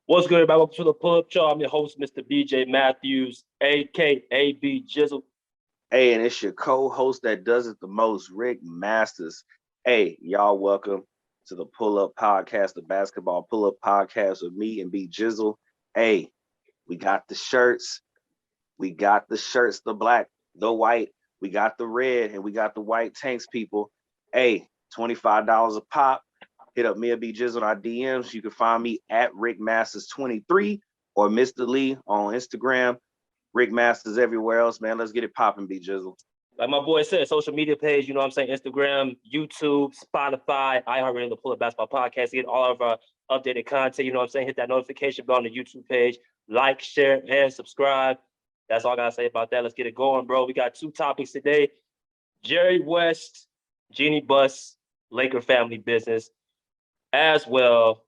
What's good, everybody? Welcome to the Pull Up Show. I'm your host, Mr. BJ Matthews, aka B Jizzle. Hey, and it's your co-host that does it the most, Rick Masters. Hey, y'all, welcome to the Pull Up Podcast, the basketball Pull Up Podcast with me and B Jizzle. Hey, we got the shirts. We got the shirts, the black, the white. We got the red, and we got the white tanks, people. Hey, $25 a pop. Hit up me and B Jizzle on our DMs. You can find me at Rick Masters 23 or Mr. Lee on Instagram. Rick Masters everywhere else, man. Let's get it popping, B Jizzle. Like my boy said, social media page, you know what I'm saying? Instagram, YouTube, Spotify, iHeartRadio, the Pull Up Basketball Podcast. Get all of our updated content, you know what I'm saying? Hit that notification bell on the YouTube page. Like, share, and subscribe. That's all I got to say about that. Let's get it going, bro. We got two topics today. Jerry West, Jeanie Buss, Laker family business, as well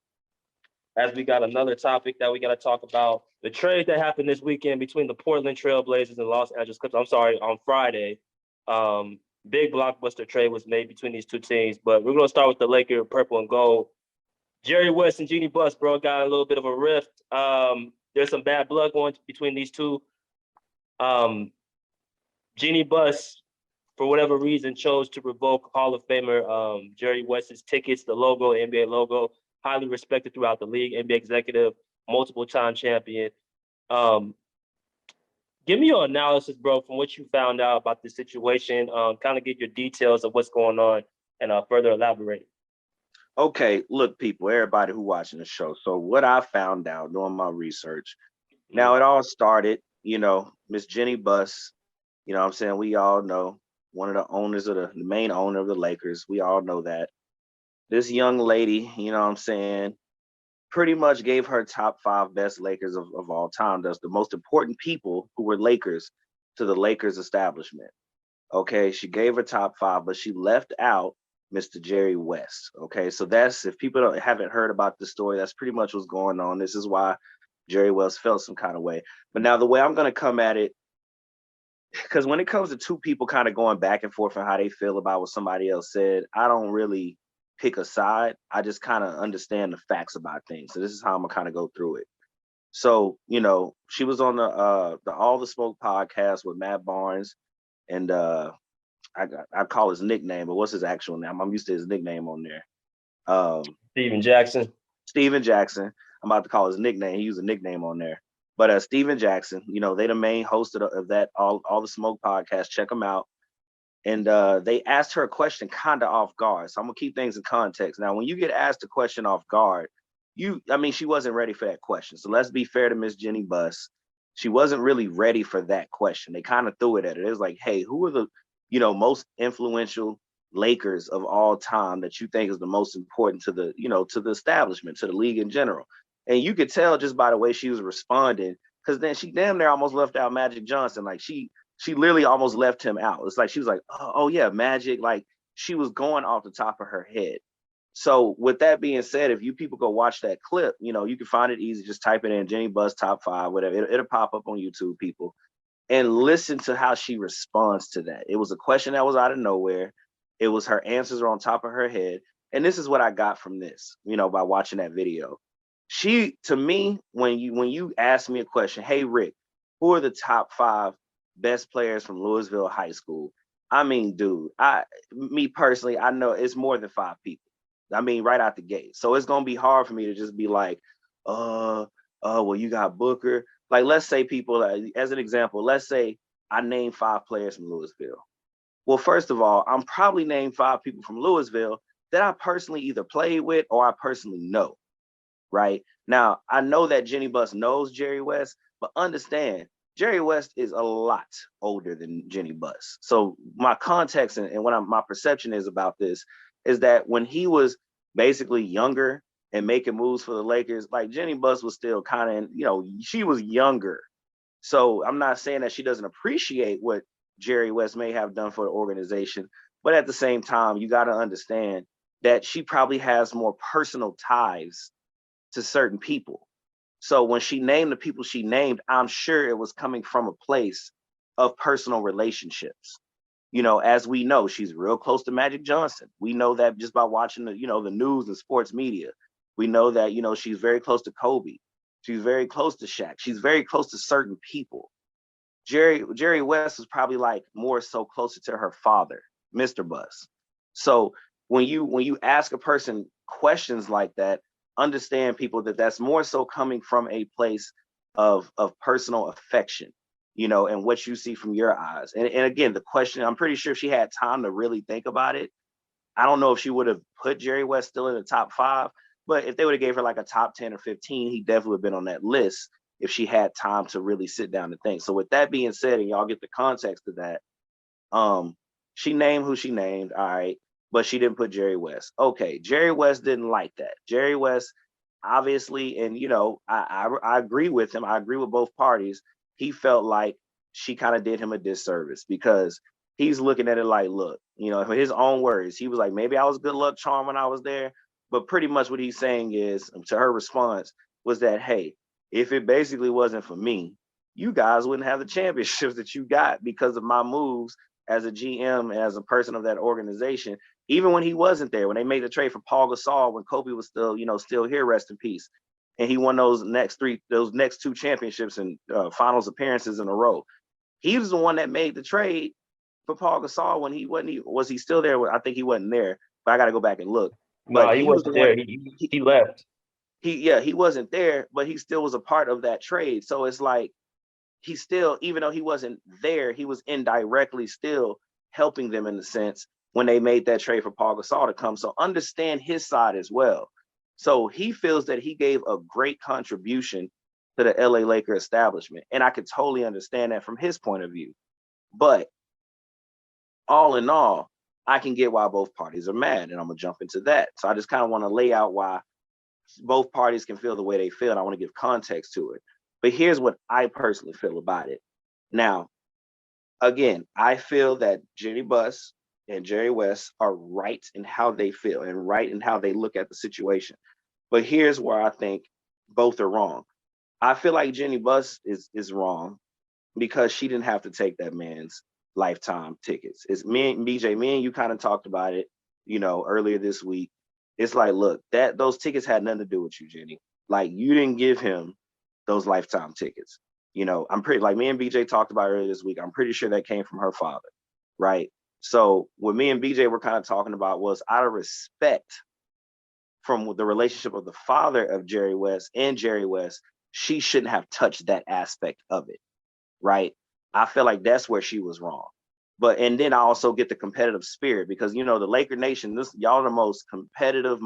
as we got another topic that we got to talk about. The trade that happened this weekend between the Portland Trailblazers and Los Angeles Clippers. I'm sorry, on Friday. Big blockbuster trade was made between these two teams, but we're going to start with the Laker purple and gold. Jerry West and Jeanie Buss, bro, got a little bit of a rift. There's some bad blood going between these two. Jeanie Buss, for whatever reason, chose to revoke Hall of Famer Jerry West's tickets, the logo, the NBA logo, highly respected throughout the league, NBA executive, multiple-time champion. Give me your analysis, bro, from what you found out about the situation. Kind of get your details of what's going on and further elaborate. Okay, look, people, everybody who watching the show. So what I found out doing my research, now it all started, Miss Jeanie Buss, what I'm saying, we all know, one of the owners of the main owner of the Lakers. We all know that. This young lady, what I'm saying, pretty much gave her top 5 best Lakers of all time. That's the most important people who were Lakers to the Lakers establishment. Okay, she gave her top 5, but she left out Mr. Jerry West. Okay, so that's, if people haven't heard about this story, that's pretty much what's going on. This is why Jerry West felt some kind of way. But now the way I'm going to come at it, because when it comes to two people kind of going back and forth on how they feel about what somebody else said, I don't really pick a side. I just kind of understand the facts about things. So this is how I'm gonna kind of go through it. So, she was on the All the Smoke podcast with Matt Barnes, and I call his nickname, but what's his actual name? I'm used to his nickname on there. Steven Jackson. Steven Jackson. I'm about to call his nickname. He used a nickname on there. But Steven Jackson, they the main host of that All the Smoke podcast. Check them out. And they asked her a question kind of off guard. So I'm gonna keep things in context. Now, when you get asked a question off guard, she wasn't ready for that question. So let's be fair to Miss Jeanie Buss. She wasn't really ready for that question. They kind of threw it at her. It was like, hey, who are the, most influential Lakers of all time that you think is the most important to the, to the establishment, to the league in general? And you could tell just by the way she was responding, because then she damn near almost left out Magic Johnson. Like she literally almost left him out. It's like she was like, oh yeah, Magic. Like she was going off the top of her head. So with that being said, if you people go watch that clip, you can find it easy. Just type it in Jeanie Buss top 5, whatever. It'll pop up on YouTube, people, and listen to how she responds to that. It was a question that was out of nowhere. It was her answers are on top of her head. And this is what I got from this, by watching that video. She, to me, when you ask me a question, hey Rick, who are the top 5 best players from Louisville High School? I mean, dude, me personally, I know it's more than 5 people. I mean, right out the gate. So it's gonna be hard for me to just be like, well, you got Booker. Like, let's say people, as an example, let's say I name 5 players from Louisville. Well, first of all, I'm probably named 5 people from Louisville that I personally either played with or I personally know. Right now, I know that Jeanie Buss knows Jerry West, but understand Jerry West is a lot older than Jeanie Buss. So my context and what my perception is about this is that when he was basically younger and making moves for the Lakers, like Jeanie Buss was still kind of, she was younger. So I'm not saying that she doesn't appreciate what Jerry West may have done for the organization, but at the same time, you got to understand that she probably has more personal ties to certain people. So when she named the people she named, I'm sure it was coming from a place of personal relationships. As we know, she's real close to Magic Johnson. We know that just by watching the news and sports media. We know that, she's very close to Kobe. She's very close to Shaq. She's very close to certain people. Jerry West was probably like more so closer to her father, Mr. Bus. So when you ask a person questions like that, understand people that that's more so coming from a place of personal affection, and what you see from your eyes. And again, the question, I'm pretty sure if she had time to really think about it, I don't know if she would have put Jerry West still in the top 5, but if they would have gave her like a top 10 or 15, he definitely would have been on that list if she had time to really sit down and think. So with that being said, and y'all get the context of that, she named who she named, all right, but she didn't put Jerry West. Okay, Jerry West didn't like that. Jerry West, obviously, and I agree with him. I agree with both parties. He felt like she kind of did him a disservice because he's looking at it like, look, in his own words, he was like, maybe I was good luck charm when I was there, but pretty much what he's saying is, to her response was that, hey, if it basically wasn't for me, you guys wouldn't have the championships that you got because of my moves as a GM and as a person of that organization. Even when he wasn't there, when they made the trade for Paul Gasol, when Kobe was still here, rest in peace, and he won those next 2 championships and finals appearances in a row. He was the one that made the trade for Paul Gasol when was he still there? I think he wasn't there, but I got to go back and look. No, he wasn't there. He left. He wasn't there, but he still was a part of that trade. So it's like he still, even though he wasn't there, he was indirectly still helping them in the sense when they made that trade for Paul Gasol to come. So understand his side as well. So he feels that he gave a great contribution to the LA Laker establishment. And I could totally understand that from his point of view. But all in all, I can get why both parties are mad. And I'm going to jump into that. So I just kind of want to lay out why both parties can feel the way they feel. And I want to give context to it. But here's what I personally feel about it. Now, again, I feel that Jeanie Buss and Jerry West are right in how they feel and right in how they look at the situation. But here's where I think both are wrong. I feel like Jeanie Buss is wrong because she didn't have to take that man's lifetime tickets. It's me and you kind of talked about it, earlier this week. It's like, look, those tickets had nothing to do with you, Jeanie. Like, you didn't give him those lifetime tickets. I'm pretty, like me and BJ talked about earlier this week, I'm pretty sure that came from her father, right? So what me and BJ were kind of talking about was, out of respect from the relationship of the father of Jerry West and Jerry West, she shouldn't have touched that aspect of it, right? I feel like that's where she was wrong. And then I also get the competitive spirit because, the Laker Nation, y'all are the most competitive,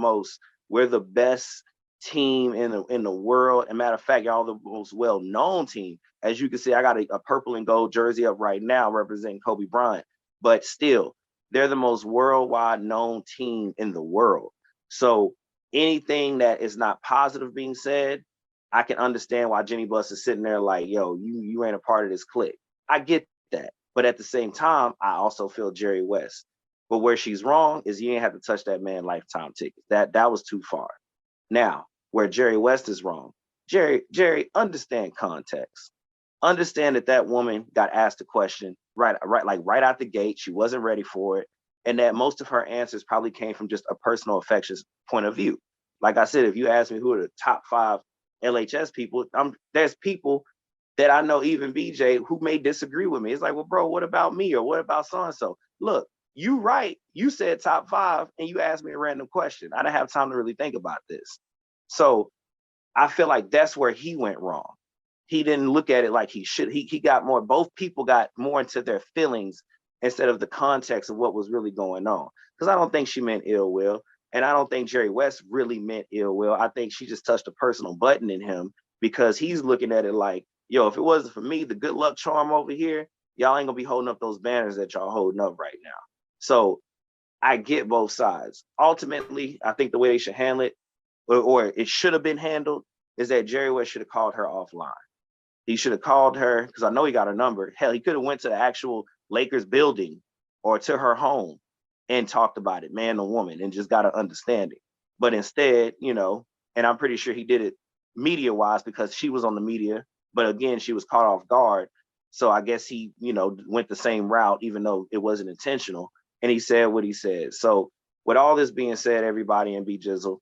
we're the best team in the world. And matter of fact, y'all the most well-known team. As you can see, I got a purple and gold jersey up right now representing Kobe Bryant, but still, they're the most worldwide known team in the world. So anything that is not positive being said, I can understand why Jeanie Buss is sitting there like, yo, you ain't a part of this clique. I get that. But at the same time, I also feel Jerry West. But where she's wrong is you ain't have to touch that man lifetime tickets. That was too far. Now, where Jerry West is wrong, Jerry, understand context. Understand that woman got asked a question right out the gate. She wasn't ready for it. And that most of her answers probably came from just a personal affection point of view. Like I said, if you ask me who are the top 5 LHS people, there's people that I know, even BJ, who may disagree with me. It's like, well, bro, what about me? Or what about so-and-so? Look, you right. You said top 5 and you asked me a random question. I didn't have time to really think about this. So I feel like that's where he went wrong. He didn't look at it like he should. He got more, both people got more into their feelings instead of the context of what was really going on. Because I don't think she meant ill will. And I don't think Jerry West really meant ill will. I think she just touched a personal button in him because he's looking at it like, yo, if it wasn't for me, the good luck charm over here, y'all ain't gonna be holding up those banners that y'all holding up right now. So I get both sides. Ultimately, I think the way they should handle it, or it should have been handled, is that Jerry West should have called her offline. He should have called her, because I know he got her number. Hell, he could have went to the actual Lakers building or to her home and talked about it, man or woman, and just got an understanding. But instead, and I'm pretty sure he did it media-wise because she was on the media, but again, she was caught off guard. So I guess he, went the same route, even though it wasn't intentional. And he said what he said. So with all this being said, everybody, and B Jizzle,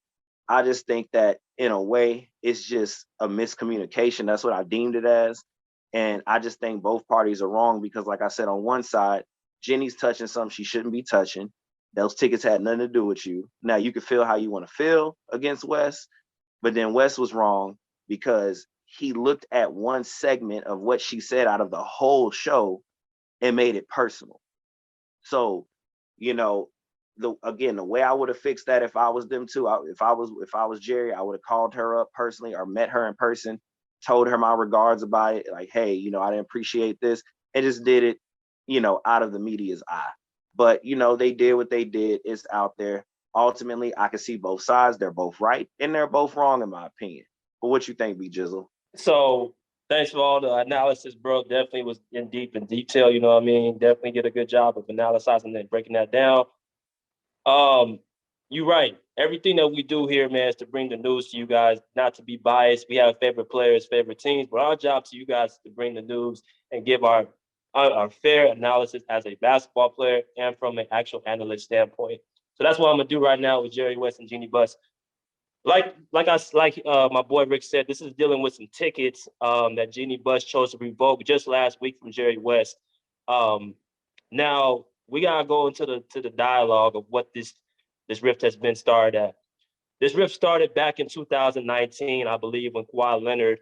I just think that in a way, it's just a miscommunication. That's what I deemed it as. And I just think both parties are wrong because, like I said, on one side, Jeannie's touching something she shouldn't be touching. Those tickets had nothing to do with you. Now you can feel how you want to feel against Wes, but then Wes was wrong because he looked at one segment of what she said out of the whole show and made it personal. So, you know, the way I would have fixed that if I was them too, if I was Jerry, I would have called her up personally or met her in person, told her my regards about it, like, hey, I didn't appreciate this, and just did it, out of the media's eye. But they did what they did. It's out there. Ultimately, I can see both sides. They're both right and they're both wrong, in my opinion. But what you think, B Jizzle? So thanks for all the analysis, bro. Definitely was in detail. You know what I mean? Definitely did a good job of analyzing and breaking that down. You're right. Everything that we do here, man, is to bring the news to you guys, not to be biased. We have favorite players, favorite teams, but our job to you guys is to bring the news and give our fair analysis as a basketball player and from an actual analyst standpoint. So that's what I'm gonna do right now with Jerry West and Jeanie Buss. Like my boy Rick said, this is dealing with some tickets that Jeanie Buss chose to revoke just last week from Jerry West. Now we gotta go into the dialogue of what this rift has been started at. This rift started back in 2019, I believe, when Kawhi Leonard,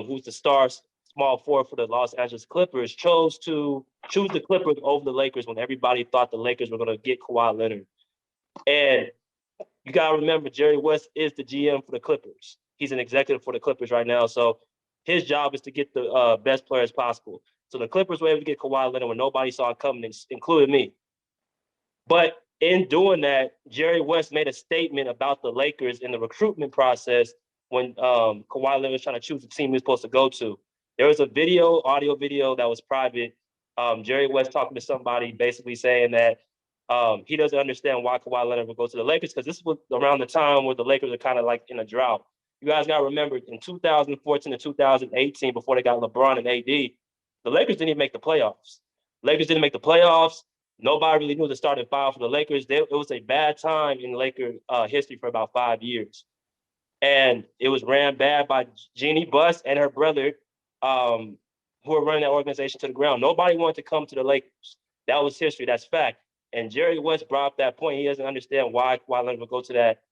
who's the small forward for the Los Angeles Clippers, chose the Clippers over the Lakers when everybody thought the Lakers were going to get Kawhi Leonard. And you got to remember, Jerry West is the GM for the Clippers. He's an executive for the Clippers right now. So his job is to get the best players possible. So the Clippers were able to get Kawhi Leonard when nobody saw it coming, including me. But in doing that, Jerry West made a statement about the Lakers in the recruitment process when Kawhi Leonard was trying to choose the team he was supposed to go to. There was a audio video that was private. Jerry West talking to somebody basically saying that he doesn't understand why Kawhi Leonard would go to the Lakers because this was around the time where the Lakers are kind of like in a drought. You guys got to remember in 2014 to 2018, before they got LeBron and AD, the Lakers didn't even make the playoffs. Lakers didn't make the playoffs. Nobody really knew the starting five for the Lakers. It was a bad time in Laker history for about 5 years. And it was ran bad by Jeanie Buss and her brother, who were running that organization to the ground. Nobody wanted to come to the Lakers. That was history. That's fact. And Jerry West brought up that point. He doesn't understand why Leonard would go to that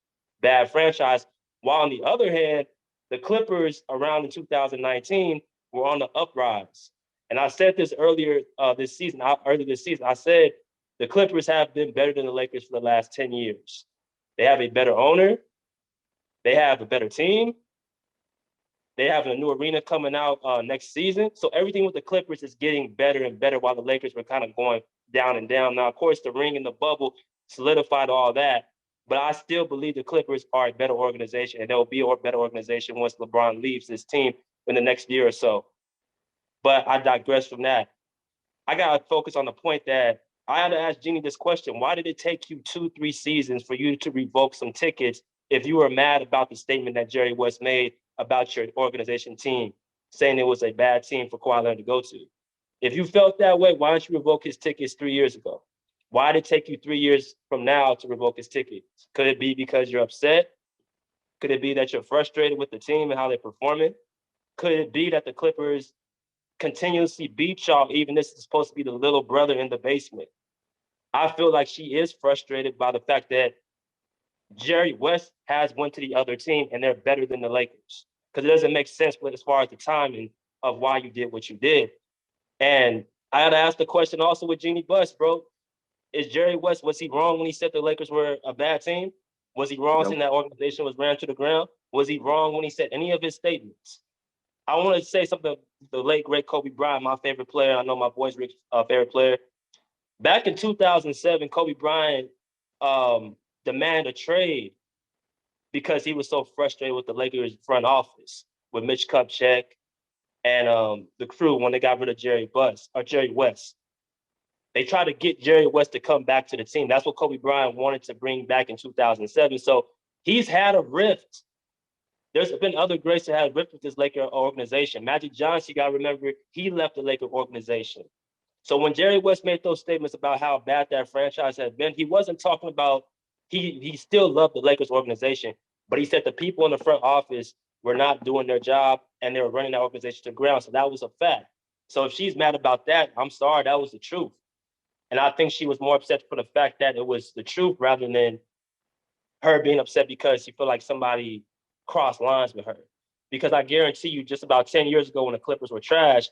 bad franchise. While on the other hand, the Clippers around in 2019 were on the uprise. And I said this earlier this season. I said the Clippers have been better than the Lakers for the last 10 years. They have a better owner. They have a better team. They have a new arena coming out next season. So everything with the Clippers is getting better and better while the Lakers were kind of going down and down. Now, of course, the ring and the bubble solidified all that. But I still believe the Clippers are a better organization, and they'll be a better organization once LeBron leaves this team in the next year or so. But I digress from that. I got to focus on the point that I had to ask Jeanie this question. Why did it take you 2-3 seasons for you to revoke some tickets if you were mad about the statement that Jerry West made about your organization team, saying it was a bad team for Kawhi Leonard to go to? If you felt that way, why don't you revoke his tickets 3 years ago? Why did it take you 3 years from now to revoke his tickets? Could it be because you're upset? Could it be that you're frustrated with the team and how they're performing? Could it be that the Clippers continuously beat y'all, even this is supposed to be the little brother in the basement? I feel like she is frustrated by the fact that Jerry West has went to the other team and they're better than the Lakers, because it doesn't make sense as far as the timing of why you did what you did. And I had to ask the question also with Jeanie Buss, bro. Is Jerry West, was he wrong when he said the Lakers were a bad team? Was he wrong saying that organization was ran to the ground? Was he wrong when he said any of his statements? I want to say something. The late, great Kobe Bryant, my favorite player. I know my boy's Rick's favorite player. Back in 2007, Kobe Bryant demanded a trade because he was so frustrated with the Lakers front office, with Mitch Kupchak and the crew when they got rid of Jerry West. They tried to get Jerry West to come back to the team. That's what Kobe Bryant wanted to bring back in 2007. So he's had a rift. There's been other greats that had a rift with this Laker organization. Magic Johnson, you got to remember, he left the Laker organization. So when Jerry West made those statements about how bad that franchise had been, he wasn't talking about he still loved the Lakers organization. But he said the people in the front office were not doing their job and they were running that organization to the ground. So that was a fact. So if she's mad about that, I'm sorry, that was the truth. And I think she was more upset for the fact that it was the truth rather than her being upset because she felt like somebody crossed lines with her. Because I guarantee you, just about 10 years ago when the Clippers were trash,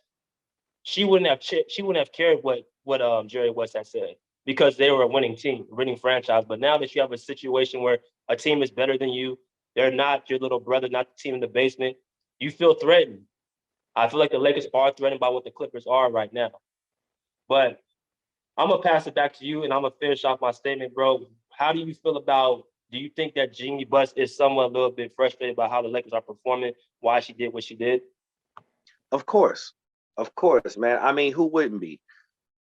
she wouldn't have cared what Jerry West had said because they were a winning team, a winning franchise. But now that you have a situation where a team is better than you, they're not your little brother, not the team in the basement, you feel threatened. I feel like the Lakers are threatened by what the Clippers are right now. But I'm gonna pass it back to you, and I'm gonna finish off my statement, bro. How do you feel about? Do you think that Jeanie Buss is somewhat a little bit frustrated by how the Lakers are performing? Why she did what she did? Of course, man. I mean, who wouldn't be?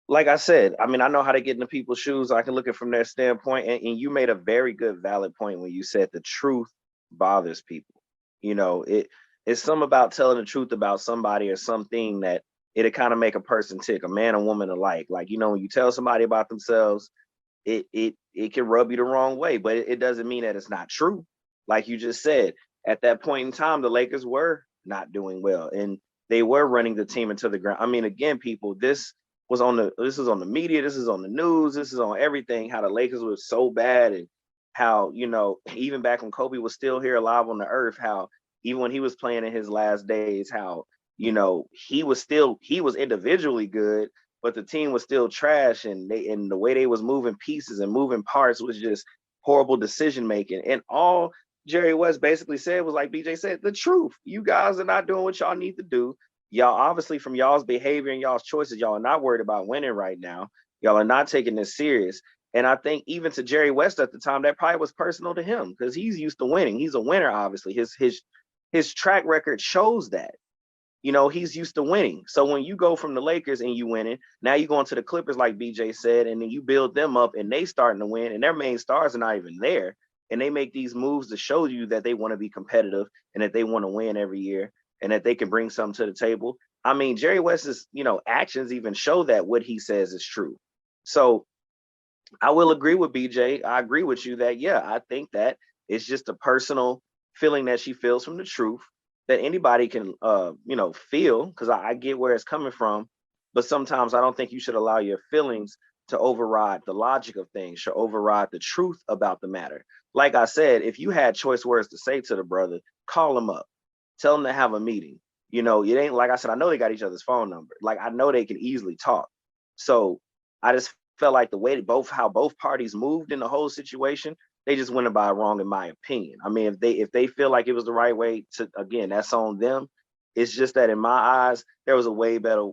Like I said, I mean, I know how to get into people's shoes. I can look at it from their standpoint, and you made a very good, valid point when you said the truth bothers people. You know, it's some about telling the truth about somebody or something that it'll kind of make a person tick, a man or woman alike. Like, you know, when you tell somebody about themselves, it can rub you the wrong way, but it doesn't mean that it's not true. Like you just said, at that point in time, the Lakers were not doing well, and they were running the team into the ground. I mean, again, people, this is on the media, this is on the news, this is on everything. How the Lakers were so bad, and how, you know, even back when Kobe was still here alive on the earth, how even when he was playing in his last days, how, you know, he was individually good, but the team was still trash, and the way they was moving pieces and moving parts was just horrible decision making. And all Jerry West basically said was, like BJ said, the truth. You guys are not doing what y'all need to do. Y'all, obviously, from y'all's behavior and y'all's choices, y'all are not worried about winning right now. Y'all are not taking this serious. And I think even to Jerry West at the time, that probably was personal to him because he's used to winning. He's a winner, obviously. His track record shows that. You know, he's used to winning. So when you go from the Lakers and you winning, now you go into the Clippers, like BJ said, and then you build them up and they starting to win, and their main stars are not even there. And they make these moves to show you that they want to be competitive and that they want to win every year and that they can bring something to the table. I mean, Jerry West's, you know, actions even show that what he says is true. So I will agree with BJ. I agree with you that, yeah, I think that it's just a personal feeling that she feels from the truth that anybody can, you know, feel, because I get where it's coming from. But sometimes I don't think you should allow your feelings to override the logic of things, should override the truth about the matter. Like I said, if you had choice words to say to the brother, call him up, tell him to have a meeting. You know, it ain't like I said, I know they got each other's phone number. Like, I know they can easily talk. So I just felt like the way that how both parties moved in the whole situation, they just went about it wrong, in my opinion. I mean, if they feel like it was the right way to, again, that's on them. It's just that in my eyes, there was a way better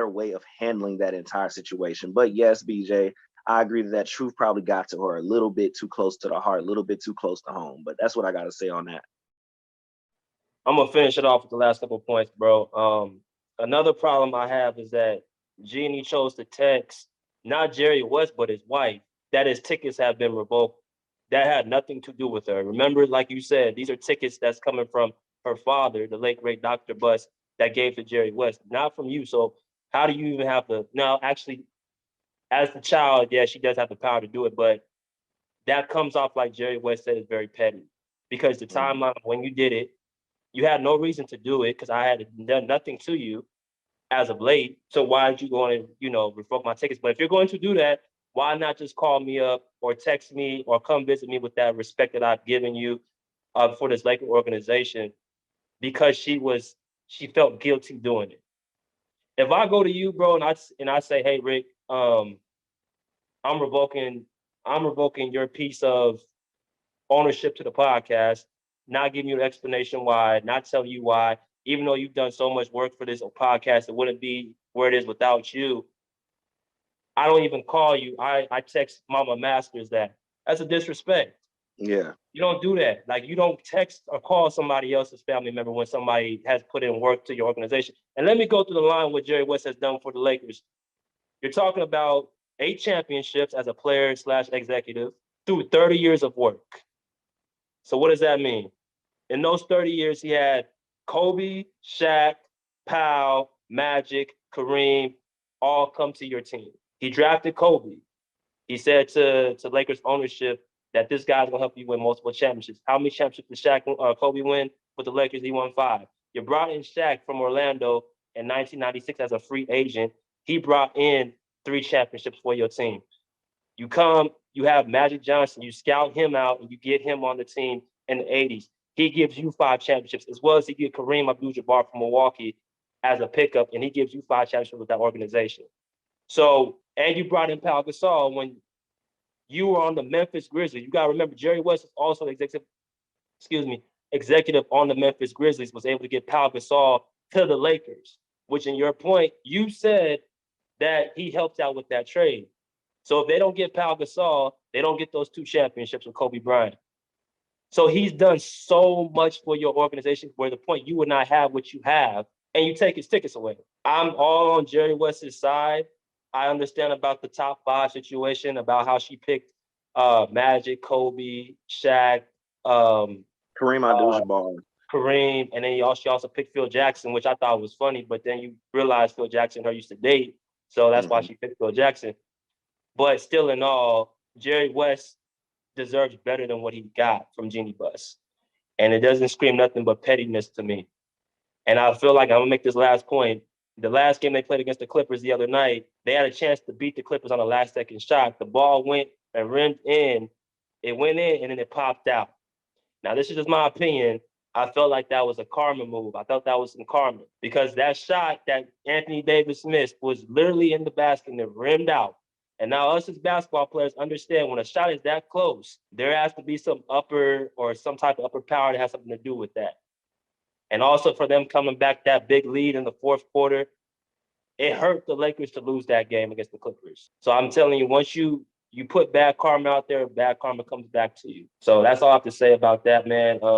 way of handling that entire situation. But yes, BJ, I agree that truth probably got to her a little bit too close to the heart, a little bit too close to home. But that's what I got to say on that. I'm gonna finish it off with the last couple of points, bro. Another problem I have is that Jeanie chose to text not Jerry West, but his wife, that his tickets have been revoked. That had nothing to do with her. Remember, like you said, these are tickets that's coming from her father, the late great Dr. Buss, that gave to Jerry West, not from you. So how do you even have the now? Actually, as the child, yeah, she does have the power to do it, but that comes off like Jerry West said is very petty because the timeline when you did it, you had no reason to do it because I had done nothing to you as of late. So why did you go and, you know, revoke my tickets? But if you're going to do that, why not just call me up or text me or come visit me with that respect that I've given you for this Laker organization? Because she felt guilty doing it. If I go to you, bro, and I say, hey, Rick, I'm revoking I'm revoking your piece of ownership to the podcast, not giving you an explanation why, not telling you why, even though you've done so much work for this podcast, it wouldn't be where it is without you. I don't even call you. I text Mama Masters that. That's a disrespect. Yeah. You don't do that. Like, you don't text or call somebody else's family member when somebody has put in work to your organization. And let me go through the line what Jerry West has done for the Lakers. You're talking about 8 championships as a player slash executive through 30 years of work. So what does that mean? In those 30 years, he had Kobe, Shaq, Powell, Magic, Kareem, all come to your team. He drafted Kobe. He said to Lakers ownership that this guy's gonna help you win multiple championships. How many championships did Shaq Kobe win with the Lakers? He won 5. You brought in Shaq from Orlando in 1996 as a free agent. He brought in 3 championships for your team. You come, you have Magic Johnson, you scout him out, and you get him on the team in the 80s. He gives you 5 championships, as well as he get Kareem Abdul-Jabbar from Milwaukee as a pickup, and he gives you 5 championships with that organization. So, and you brought in Pau Gasol when you were on the Memphis Grizzlies. You got to remember, Jerry West is also executive on the Memphis Grizzlies, was able to get Pau Gasol to the Lakers, which in your point, you said that he helped out with that trade. So if they don't get Pau Gasol, they don't get those 2 championships with Kobe Bryant. So he's done so much for your organization where the point you would not have what you have, and you take his tickets away. I'm all on Jerry West's side. I understand about the top 5 situation, about how she picked Magic, Kobe, Shaq, Kareem Abdul-Jabbar. Kareem, and then she also picked Phil Jackson, which I thought was funny, but then you realize Phil Jackson and her used to date, so that's why she picked Phil Jackson. But still in all, Jerry West deserves better than what he got from Jeanie Buss. And it doesn't scream nothing but pettiness to me. And I feel like I'm going to make this last point. The last game they played against the Clippers the other night, they had a chance to beat the Clippers on a last-second shot. The ball went and rimmed in. It went in, and then it popped out. Now, this is just my opinion. I felt like that was a karma move. I thought that was some karma because that shot that Anthony Davis missed was literally in the basket and it rimmed out. And now us as basketball players understand when a shot is that close, there has to be some upper or some type of upper power that has something to do with that. And also for them coming back that big lead in the 4th quarter, it hurt the Lakers to lose that game against the Clippers. So I'm telling you, once you put bad karma out there, bad karma comes back to you. So that's all I have to say about that, man.